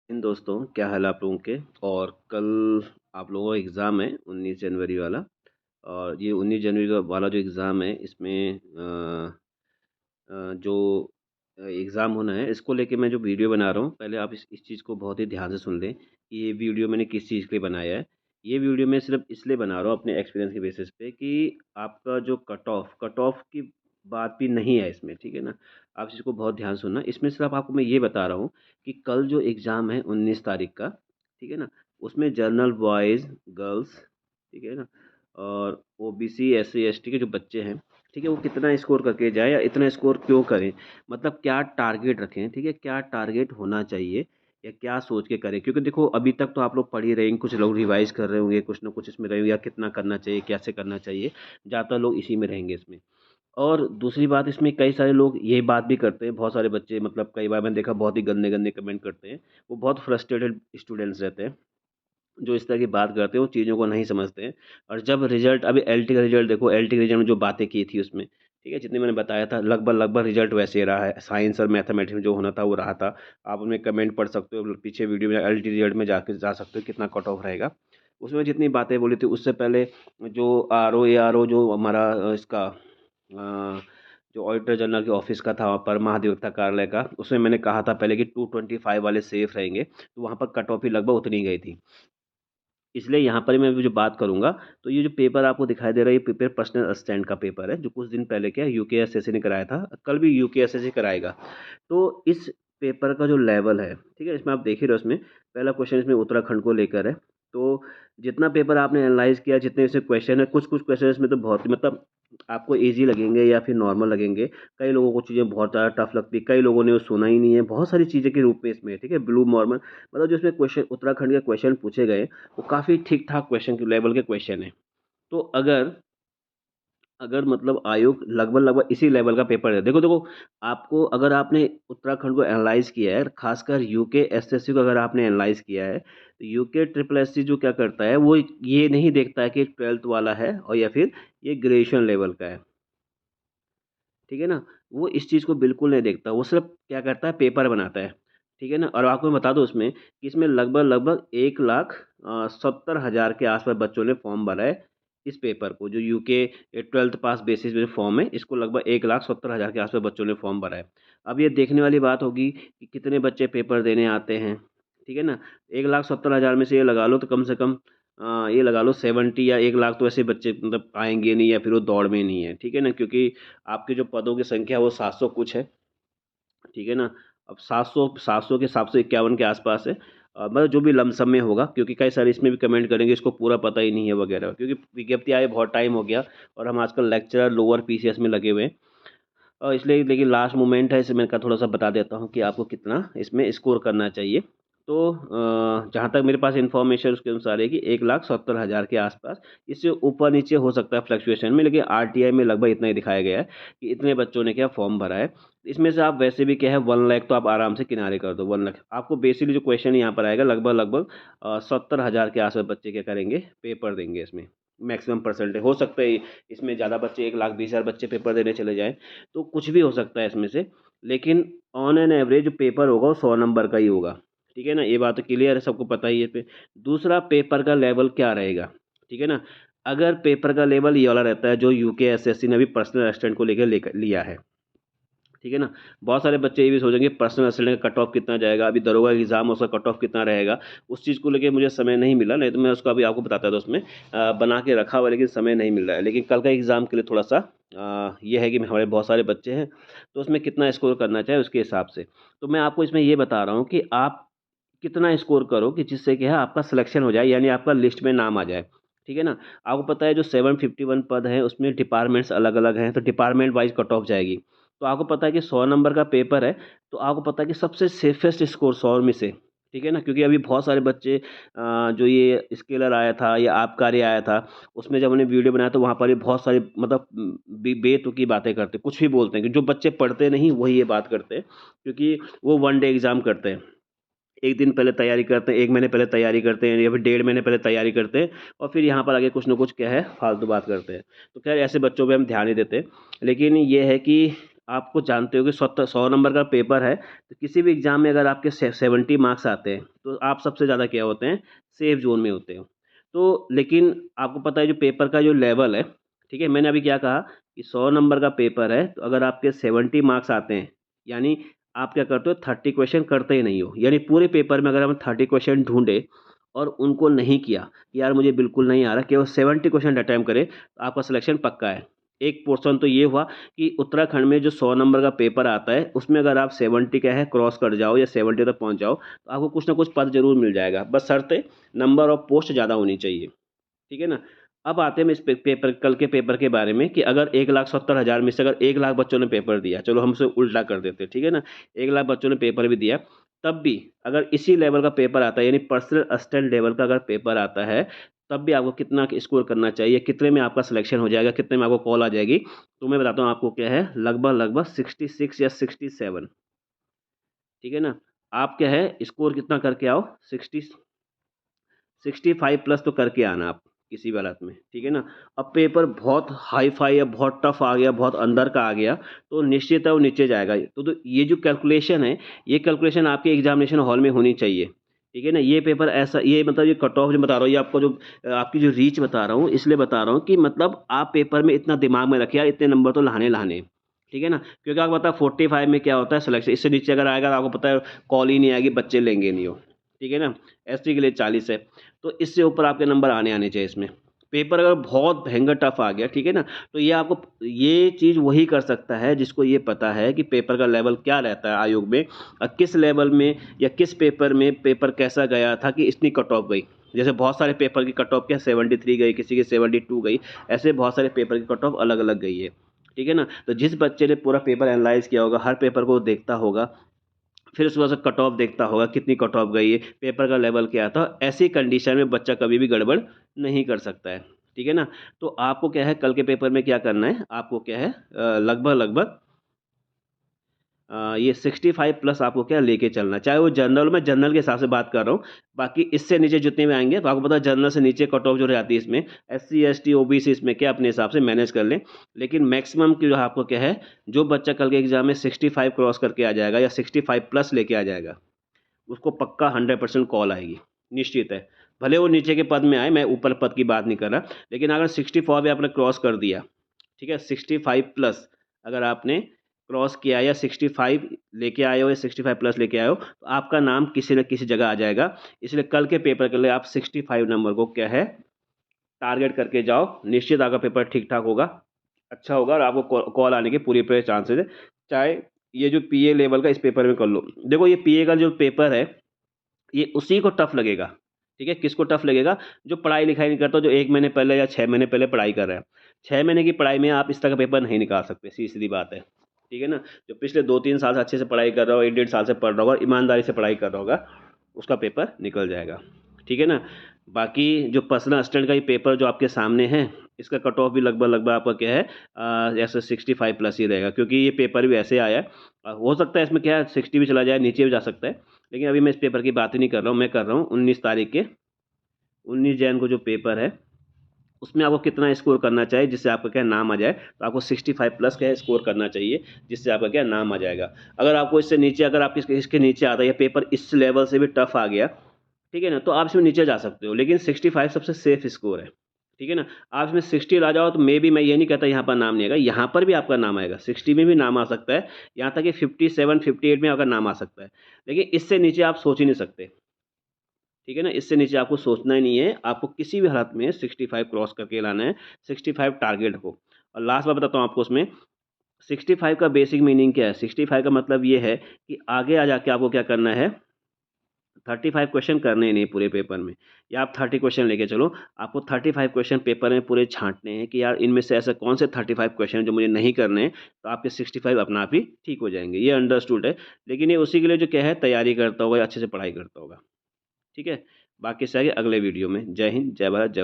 इन दोस्तों, क्या हाल है आप लोगों के। और कल आप लोगों का एग्ज़ाम है 19 जनवरी वाला। और ये 19 जनवरी का वाला जो एग्ज़ाम है इसमें जो एग्ज़ाम होना है इसको लेके मैं जो वीडियो बना रहा हूँ, पहले आप इस चीज़ को बहुत ही ध्यान से सुन लें कि ये वीडियो मैंने किस चीज़ के लिए बनाया है। ये वीडियो मैं सिर्फ़ इसलिए बना रहा हूँ अपने एक्सपीरियंस के बेसिस पे कि आपका जो कट ऑफ की बात भी नहीं है इसमें, ठीक है ना? आप इसको बहुत ध्यान से सुनना। इसमें सिर्फ़ आपको मैं ये बता रहा हूँ कि कल जो एग्ज़ाम है 19 तारीख का, ठीक है ना? उसमें जनरल बॉयज़, गर्ल्स, ठीक है ना? और ओबीसी, एससी, एसटी के जो बच्चे हैं, ठीक है, वो कितना स्कोर करके जाए या इतना स्कोर क्यों करें? मतलब क्या टारगेट रखें, ठीक है? क्या टारगेट होना चाहिए या क्या सोच के करें? क्योंकि देखो अभी तक तो आप लोग पढ़ ही रहे हैं, कुछ लोग रिवाइज़ कर रहे होंगे, कुछ ना कुछ इसमें रहे होंगे या कितना करना चाहिए, कैसे करना चाहिए, ज़्यादातर लोग इसी में रहेंगे इसमें। और दूसरी बात, इसमें कई सारे लोग ये बात भी करते हैं, बहुत सारे बच्चे मतलब कई बार मैंने देखा बहुत ही गंदे-गंदे कमेंट करते हैं। वो बहुत फ्रस्ट्रेटेड स्टूडेंट्स रहते हैं। जो इस तरह की बात करते हैं वो चीज़ों को नहीं समझते हैं। और जब रिज़ल्ट अभी एलटी का रिज़ल्ट देखो, एलटी के रिज़ल्ट में जो बातें की थी उसमें, ठीक है? जितनी मैंने बताया था लगभग रिज़ल्ट वैसे ही रहा है। साइंस और मैथमेटिक्स में जो होना था वो रहा था। आप उनमें कमेंट पढ़ सकते हो, पीछे वीडियो में एलटी रिज़ल्ट में जाके जा सकते हो कितना कट ऑफ रहेगा। उसमें जितनी बातें बोली थी उससे पहले जो आरओ एआरओ जो हमारा इसका जो ऑडिटर जनरल के ऑफिस का था, पर महाधिवक्ता कार्यालय का, उसमें मैंने कहा था पहले कि 225 वाले सेफ रहेंगे, तो वहाँ पर कट ऑफ ही लगभग उतनी गई थी। इसलिए यहाँ पर मैं जो बात करूँगा, तो ये जो पेपर आपको दिखाई दे रहा है, ये पेपर पर्सनल असिस्टेंट का पेपर है, जो कुछ दिन पहले क्या यूकेएसएससी ने कराया था, कल भी यूकेएसएससी कराएगा। तो इस पेपर का जो लेवल है, ठीक है? इसमें आप देख ही रहे हो, इसमें पहला क्वेश्चन इसमें उत्तराखंड को लेकर है। तो जितना पेपर आपने एनालाइज़ किया, जितने इसमें क्वेश्चन है, कुछ-कुछ क्वेश्चन इसमें तो बहुत ही मतलब आपको ईज़ी लगेंगे या फिर नॉर्मल लगेंगे। कई लोगों को चीज़ें बहुत ज़्यादा टफ लगती है, कई लोगों ने वो सुना ही नहीं है, बहुत सारी चीज़ें के रूप में इसमें है, ठीक है? ब्लू नॉर्मल मतलब जो इसमें क्वेश्चन उत्तराखंड के क्वेश्चन पूछे गए, वो काफ़ी ठीक-ठाक क्वेश्चन के लेवल के क्वेश्चन हैं। तो अगर अगर मतलब आयोग लगभग-लगभग इसी लेवल का पेपर है। देखो, आपको अगर आपने उत्तराखंड को एनालाइज़ किया है, ख़ासकर यूके एसएससी को अगर आपने एनालाइज़ किया है, तो यूके ट्रिपल एससी जो क्या करता है, वो ये नहीं देखता है कि 12th वाला है और या फिर ये ग्रेजुएशन लेवल का है। ठीक है ना? वो इस चीज़ को बिल्कुल नहीं देखता, वो सिर्फ़ क्या करता है, पेपर बनाता है। ठीक है ना? और आपको मैं बता दूँ उसमें कि इसमें लगभग-लगभग 1,70,000 के आस-पास बच्चों ने फ़ॉर्म भरा है, इस पेपर को, जो यूके 12th पास बेसिस पे जो फ़ॉर्म है, इसको लगभग 1,70,000 के आस-पास बच्चों ने फ़ॉर्म भरा है। अब ये देखने वाली बात होगी कि कितने बच्चे पेपर देने आते हैं, ठीक है ना? 1,70,000 में से ये लगा लो तो कम से कम ये लगा लो 70 या 1 लाख तो ऐसे बच्चे मतलब आएँगे नहीं या फिर वो दौड़ में नहीं है, ठीक है ना? क्योंकि आपके जो पदों की संख्या है वो 700 कुछ है, ठीक है ना? अब 700 के 751 के आस-पास है। मतलब जो भी लमसम में होगा, क्योंकि कई सारे इसमें भी कमेंट करेंगे इसको पूरा पता ही नहीं है वगैरह, क्योंकि विज्ञप्ति आए बहुत टाइम हो गया और हम आजकल लेक्चरर लोअर पीसीएस में लगे हुए हैं। इसलिए लेकिन लास्ट मोमेंट है, इसमें मैंने कहा थोड़ा-सा बता देता हूँ कि आपको कितना इसमें स्कोर करना चाहिए। तो जहाँ तक मेरे पास इन्फॉर्मेशन उसके अनुसार है कि 1,70,000 के आस-पास, इससे ऊपर-नीचे हो सकता है फ्लक्चुएशन में, लेकिन आरटीआई में लगभग इतना ही दिखाया गया है कि इतने बच्चों ने क्या फ़ॉर्म भरा है। इसमें से आप वैसे भी क्या है 1 लाख तो आप आराम से किनारे कर दो, 1 लाख। आपको बेसिकली जो क्वेश्चन यहाँ पर आएगा लगभग-लगभग 70,000 के आस-पास बच्चे क्या करेंगे, पेपर देंगे इसमें। मैक्सिमम परसेंटेज हो सकता है इसमें ज़्यादा बच्चे 1,20,000 बच्चे पेपर देने चले जाएँ, तो कुछ भी हो सकता है इसमें से। लेकिन ऑन एन एवरेज जो पेपर होगा वो 100 नंबर का ही होगा, ठीक है ना? ये बात तो क्लियर है, सबको पता ही है पे। दूसरा, पेपर का लेवल क्या रहेगा, ठीक है ना? अगर पेपर का लेवल ये वाला रहता है जो यूकेएसएससी ने अभी पर्सनल असिस्टेंट को लेकर लिया है, ठीक है ना? बहुत सारे बच्चे ये भी सोचेंगे पर्सनल असिस्टेंट का कट ऑफ कितना जाएगा, अभी दरोगा का एग्ज़ाम उसका कट ऑफ कितना रहेगा, उस चीज़ को लेके मुझे समय नहीं मिला, नहीं तो मैं उसको अभी आपको बताता तो उसमें बना के रखा हुआ है, लेकिन समय नहीं मिल रहा है। लेकिन कल का एग्ज़ाम के लिए थोड़ा-सा ये है कि हमारे बहुत सारे बच्चे हैं, तो उसमें कितना स्कोर करना चाहिए उसके हिसाब से। तो मैं आपको इसमें ये बता रहा हूँ कि आप कितना स्कोर करो कि जिससे क्या है आपका सिलेक्शन हो जाए, यानी आपका लिस्ट में नाम आ जाए, ठीक है ना? आपको पता है जो 751 पद हैं उसमें डिपार्टमेंट्स अलग-अलग हैं, तो डिपार्टमेंट वाइज़ कट ऑफ जाएगी। तो आपको पता है कि 100 नंबर का पेपर है, तो आपको पता है कि सबसे सेफेस्ट स्कोर 100 में से, ठीक है ना? क्योंकि अभी बहुत सारे बच्चे जो ये स्केलर आया था या आबकारी आया था, उसमें जब हमने वीडियो बनाया तो वहाँ पर भी बहुत सारी मतलब बेतुकी बातें करते, कुछ भी बोलते हैं कि जो बच्चे पढ़ते नहीं वही ये बात करते हैं, क्योंकि वो वन डे एग्ज़ाम करते हैं। 1 दिन पहले तैयारी करते हैं, 1 महीने पहले तैयारी करते हैं या फिर डेढ़ महीने पहले तैयारी करते हैं और फिर यहाँ पर आके कुछ न कुछ क्या है फालतू बात करते हैं। तो ख़ैर ऐसे बच्चों पे हम ध्यान नहीं देते। लेकिन ये है कि आपको जानते हो कि 100 नंबर का पेपर है, तो किसी भी एग्ज़ाम में अगर आपके 70 मार्क्स आते हैं, तो आप सबसे ज़्यादा क्या होते हैं, सेफ ज़ोन में होते हो। तो लेकिन आपको पता है जो पेपर का जो लेवल है, ठीक है? मैंने अभी क्या कहा कि 100 नंबर का पेपर है, तो अगर आपके 70 मार्क्स आते हैं, यानी आप क्या करते हो, 30 क्वेश्चन करते ही नहीं हो। यानी पूरे पेपर में अगर हम 30 क्वेश्चन ढूँढे और उनको नहीं किया, कि यार मुझे बिल्कुल नहीं आ रहा, केवल 70 क्वेश्चन अटेम्प्ट करें, तो आपका सिलेक्शन पक्का है। एक पोर्शन तो ये हुआ कि उत्तराखंड में जो 100 नंबर का पेपर आता है, उसमें अगर आप 70 क्या है क्रॉस कर जाओ या 70 तक पहुँच जाओ, तो आपको कुछ ना कुछ पद ज़रूर मिल जाएगा। बस शर्त नंबर ऑफ पोस्ट ज़्यादा होनी चाहिए, ठीक है ना? अब आते हैं हम इस पेपर कल के पेपर के बारे में कि अगर 1,70,000 में से अगर 1 लाख बच्चों ने पेपर दिया, चलो हम उसे उल्टा कर देते हैं, ठीक है ना? 1 लाख बच्चों ने पेपर भी दिया, तब भी अगर इसी लेवल का पेपर आता है, यानी पर्सनल असिस्टेंट लेवल का अगर पेपर आता है, तब भी आपको कितना स्कोर करना चाहिए, कितने में आपका सिलेक्शन हो जाएगा, कितने में आपको कॉल आ जाएगी? तो मैं बताता हूँ आपको क्या है, लगभग-लगभग 66 या 67, ठीक है ना? आप क्या है स्कोर कितना करके आओ, 65 प्लस तो करके आना आप किसी भी हालत में, ठीक है ना? अब पेपर बहुत हाई-फाई या बहुत टफ आ गया, बहुत अंदर का आ गया, तो निश्चित है वो नीचे जाएगा। तो ये जो कैलकुलेशन है, ये कैलकुलेशन आपके एग्ज़ामिनेशन हॉल में होनी चाहिए, ठीक है ना? ये पेपर ऐसा ये मतलब ये कट ऑफ जो बता रहा हूँ, ये आपको जो आपकी जो रीच बता रहा हूँ, इसलिए बता रहा हूँ कि मतलब आप पेपर में इतना दिमाग में रखिए यार इतने नंबर तो लाने-लाने, ठीक है ना? क्योंकि आपको पता है 45 में क्या होता है सिलेक्शन, इससे नीचे अगर आएगा तो आपको पता है कॉल ही नहीं आएगी, बच्चे लेंगे नहीं वो, ठीक है ना? एसटी के लिए 40 है। तो इससे ऊपर आपके नंबर आने चाहिए इसमें। पेपर अगर बहुत भयंकर टफ आ गया, ठीक है ना? तो ये आपको ये चीज़ वही कर सकता है जिसको ये पता है कि पेपर का लेवल क्या रहता है आयोग में किस लेवल में या किस पेपर में पेपर कैसा गया था कि इतनी कट ऑफ गई। जैसे बहुत सारे पेपर की कट ऑफ क्या 73 गई, किसी की 72 गई, ऐसे बहुत सारे पेपर की कट ऑफ अलग-अलग गई है। ठीक है ना? तो जिस बच्चे ने पूरा पेपर एनालाइज़ किया होगा, हर पेपर को देखता होगा, फिर उसके बाद से कट ऑफ देखता होगा कितनी कट ऑफ गई है, पेपर का लेवल क्या था, ऐसी कंडीशन में बच्चा कभी भी गड़बड़ नहीं कर सकता है, ठीक है ना? तो आपको क्या है कल के पेपर में क्या करना है, आपको क्या है लगभग-लगभग ये 65 प्लस आपको क्या लेके चलना है, चाहे वो जनरल में जनरल के हिसाब से बात कर रहा हूँ, बाकी इससे नीचे जितने भी आएँगे तो आपको पता है जनरल से नीचे कट ऑफ जो रहती है इसमें, एससी, एसटी, ओबीसी इसमें क्या अपने हिसाब से मैनेज कर लें। लेकिन मैक्सिमम की जो आपको क्या है, जो बच्चा कल के एग्ज़ाम में 65 क्रॉस करके आ जाएगा या 65 प्लस लेके आ जाएगा, उसको पक्का 100% कॉल आएगी, निश्चित है। भले वो नीचे के पद में आए, मैं ऊपर पद की बात नहीं कर रहा, लेकिन अगर 64 भी आपने क्रॉस कर दिया, ठीक है? 65 प्लस अगर आपने क्रॉस किया या 65 लेके आए हो या 65 प्लस लेके आए हो, तो आपका नाम किसी न किसी जगह आ जाएगा। इसलिए कल के पेपर के लिए आप 65 नंबर को क्या है, टारगेट करके जाओ, निश्चित आपका पेपर ठीक-ठाक होगा, अच्छा होगा और आपको कॉल आने के पूरे-पूरे चांसेज़ है। चाहे ये जो पीए लेवल का इस पेपर में कर लो। देखो ये पीए का जो पेपर है, ये उसी को टफ लगेगा, ठीक है? किसको टफ लगेगा? जो पढ़ाई-लिखाई नहीं करता, जो 1 महीने पहले या 6 महीने पहले पढ़ाई कर रहा है। 6 महीने की पढ़ाई में आप इस तरह का पेपर नहीं निकाल सकते, सीधी-सीधी बात है, ठीक है ना? जो पिछले 2-3 साल से अच्छे से पढ़ाई कर रहा होगा, 1 डेढ़ साल से पढ़ रहा होगा, ईमानदारी से पढ़ाई कर रहा होगा, उसका पेपर निकल जाएगा, ठीक है ना? बाकी जो पर्सनल असिस्टेंट का ये पेपर जो आपके सामने है, इसका कट ऑफ भी लगभग-लगभग आपका क्या है ऐसे 65 प्लस ही रहेगा क्योंकि ये पेपर भी ऐसे आया है। हो सकता है इसमें क्या है 60 भी चला जाए, नीचे भी जा सकता है। लेकिन अभी मैं इस पेपर की बात ही नहीं कर रहा हूँ, मैं कर रहा हूँ 19 तारीख के 19 जैन को जो पेपर है, उसमें आपको कितना स्कोर करना चाहिए जिससे आपका क्या नाम आ जाए, तो आपको 65 प्लस क्या है स्कोर करना चाहिए, जिससे आपका क्या नाम आ जाएगा। अगर आपको इससे नीचे अगर आप इसके नीचे आता है या पेपर इस लेवल से भी टफ आ गया, ठीक है ना? तो आप इसमें नीचे जा सकते हो, लेकिन 65 सबसे सेफ स्कोर है, ठीक है ना? आप इसमें 60 ला जाओ तो मेबी मैं ये नहीं कहता यहाँ पर नाम नहीं आएगा, यहाँ पर भी आपका नाम आएगा, 60 में भी नाम आ सकता है, यहाँ तक कि 57, 58 में आपका नाम आ सकता है। लेकिन इससे नीचे आप सोच ही नहीं सकते। ठीक है ना? इससे नीचे आपको सोचना ही नहीं है, आपको किसी भी हालत में 65 क्रॉस करके लाना है, 65 टारगेट को। और लास्ट बात बताता हूँ आपको उसमें, 65 का बेसिक मीनिंग क्या है? 65 का मतलब ये है कि आगे आ जाके आपको क्या करना है, 35 क्वेश्चन करने ही नहीं पूरे पेपर में, या आप 30 क्वेश्चन लेके चलो, आपको 35 क्वेश्चन पेपर में पूरे छाँटने हैं कि यार इनमें से ऐसे कौन से 35 क्वेश्चन हैं जो मुझे नहीं करने हैं, तो आपके 65 अपने आप ही ठीक हो जाएँगे। ये अंडरस्टूड है, लेकिन ये उसी के लिए जो क्या है तैयारी करता होगा या अच्छे से पढ़ाई करता होगा। ठीक है? बाकी से आगे अगले वीडियो में। जय हिंद, जय भारत, जय